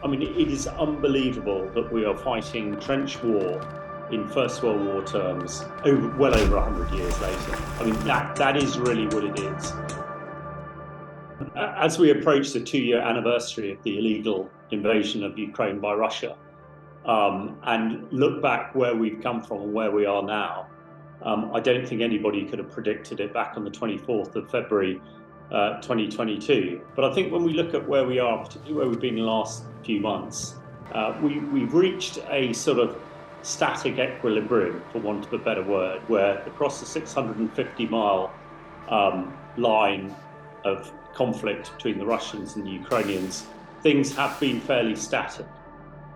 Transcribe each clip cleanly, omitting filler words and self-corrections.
I mean, it is unbelievable that we are fighting trench war in First World War terms well over 100 years later. I mean, that is really what it is. As we approach the 2-year anniversary of the illegal invasion of Ukraine by Russia, and look back where we've come from and where we are now, I don't think anybody could have predicted it back on the 24th of February 2022. But I think when we look at where we are, particularly where we've been in the last few months, we've reached a sort of static equilibrium, for want of a better word, where across the 650-mile line of conflict between the Russians and the Ukrainians, things have been fairly static.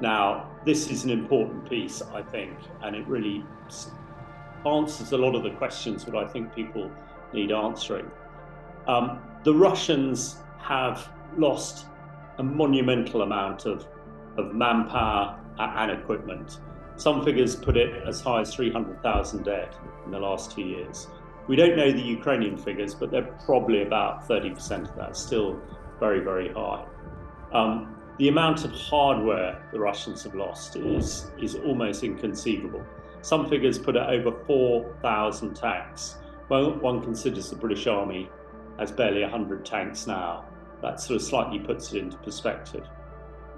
Now, this is an important piece, I think, and it really answers a lot of the questions that I think people need answering. The Russians have lost a monumental amount of manpower and equipment. Some figures put it as high as 300,000 dead in the last 2 years. We don't know the Ukrainian figures, but they're probably about 30% of that, still very, very high. The amount of hardware the Russians have lost is almost inconceivable. Some figures put it over 4,000 tanks. Well, one considers the British Army has barely 100 tanks now. That sort of slightly puts it into perspective.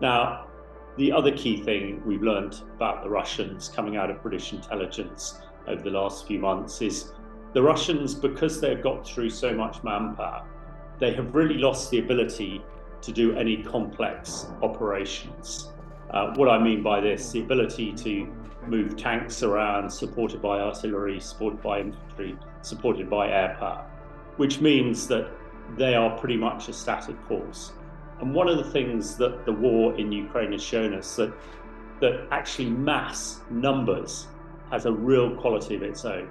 Now, the other key thing we've learned about the Russians coming out of British intelligence over the last few months is the Russians, because they've got through so much manpower, they have really lost the ability to do any complex operations. What I mean by this, the ability to move tanks around, supported by artillery, supported by infantry, supported by air power, which means that they are pretty much a static force. And one of the things that the war in Ukraine has shown us that actually mass numbers has a real quality of its own.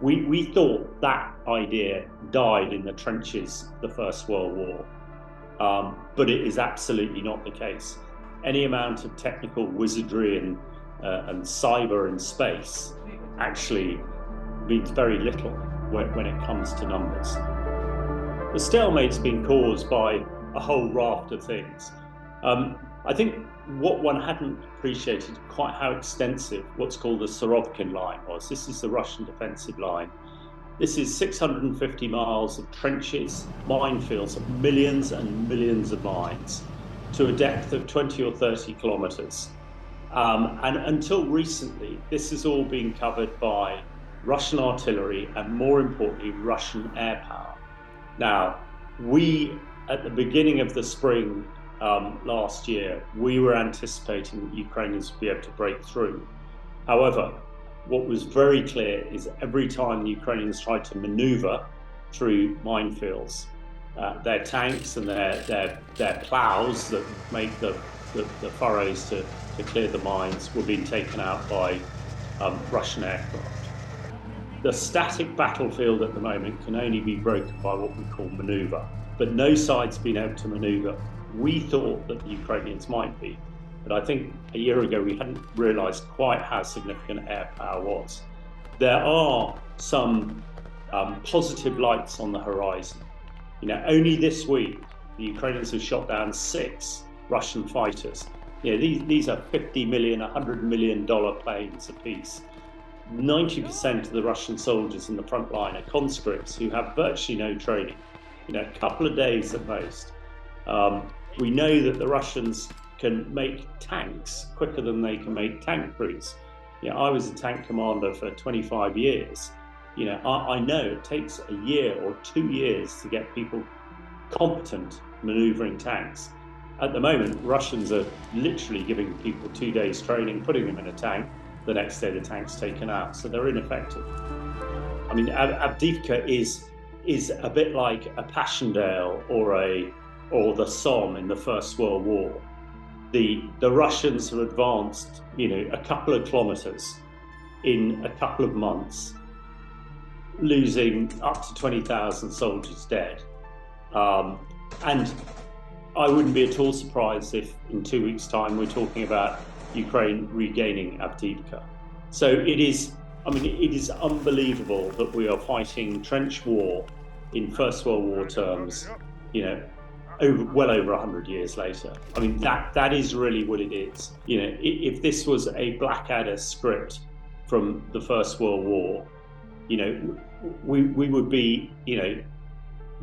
We thought that idea died in the trenches of the First World War, but it is absolutely not the case. Any amount of technical wizardry and cyber and space actually means very little when it comes to numbers. The stalemate's been caused by a whole raft of things. I think what one hadn't appreciated quite how extensive what's called the Surovkin line was. This is the Russian defensive line. This is 650 miles of trenches, minefields of millions and millions of mines to a depth of 20 or 30 kilometers. And until recently, this has all been covered by Russian artillery and, more importantly, Russian air power. Now, at the beginning of the spring last year, we were anticipating that Ukrainians would be able to break through. However, what was very clear is every time the Ukrainians tried to maneuver through minefields, their tanks and their plows that make the furrows to clear the mines were being taken out by Russian aircraft. The static battlefield at the moment can only be broken by what we call maneuver, but no side's been able to maneuver. We thought that the Ukrainians might be, but I think a year ago we hadn't realized quite how significant air power was. There are some positive lights on the horizon. Only this week, the Ukrainians have shot down 6 Russian fighters. These are $50 million, $100 million planes apiece. 90% of the Russian soldiers in the front line are conscripts who have virtually no training, a couple of days at most. We know that the Russians can make tanks quicker than they can make tank crews. I was a tank commander for 25 years. I know it takes a year or 2 years to get people competent maneuvering tanks. At the moment, Russians are literally giving people 2 days training, putting them in a tank. The next day the tank's taken out, so they're ineffective. I mean, Avdiivkva is a bit like a Passchendaele or the Somme in the First World War. The Russians have advanced, a couple of kilometers in a couple of months, losing up to 20,000 soldiers dead. And I wouldn't be at all surprised if in 2 weeks' time we're talking about Ukraine regaining Avdiivkva. So it is unbelievable that we are fighting trench war in First World War terms, well over 100 years later. I mean, that is really what it is. You know, if this was a Blackadder script from the First World War, you know, we would be, you know,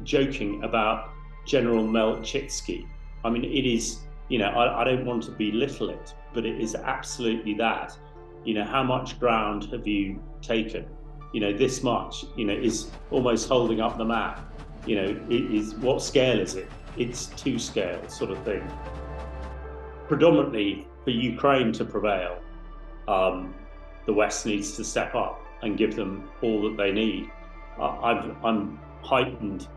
joking about General Melchitsky. I mean, it is, you know, I don't want to belittle it, but it is absolutely that. You know, how much ground have you taken? You know, this much, you know, is almost holding up the map. You know, it is, what scale is it? It's 2 scale sort of thing. Predominantly for Ukraine to prevail, the West needs to step up and give them all that they need. I'm heightened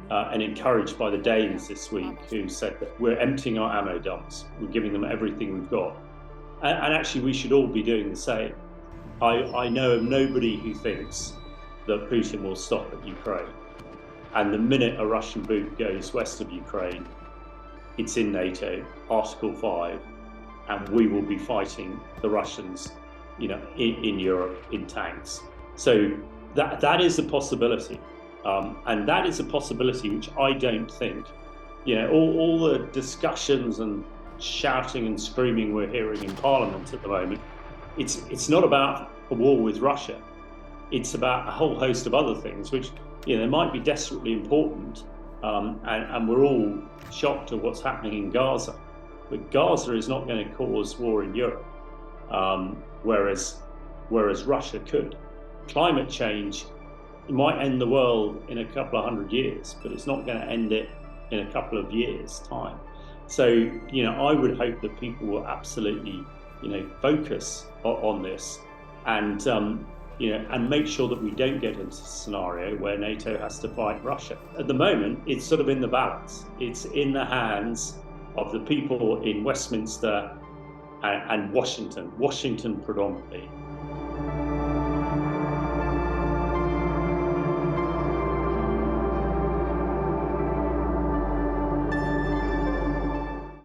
and encouraged by the Danes this week, who said that we're emptying our ammo dumps, we're giving them everything we've got. And actually we should all be doing the same. I know of nobody who thinks that Putin will stop at Ukraine. And the minute a Russian boot goes west of Ukraine, it's in NATO, Article 5, and we will be fighting the Russians, you know, in Europe, in tanks. So that is a possibility. And that is a possibility which I don't think, you know, all the discussions and shouting and screaming we're hearing in Parliament at the moment, it's not about a war with Russia. It's about a whole host of other things, which, you know, they might be desperately important, and we're all shocked at what's happening in Gaza. But Gaza is not going to cause war in Europe, whereas Russia could. Climate change, it might end the world in a couple of 100 years, but it's not going to end it in a couple of years' time. So, you know, I would hope that people will absolutely, you know, focus on this and, you know, and make sure that we don't get into a scenario where NATO has to fight Russia. At the moment, it's sort of in the balance. It's in the hands of the people in Westminster and Washington predominantly.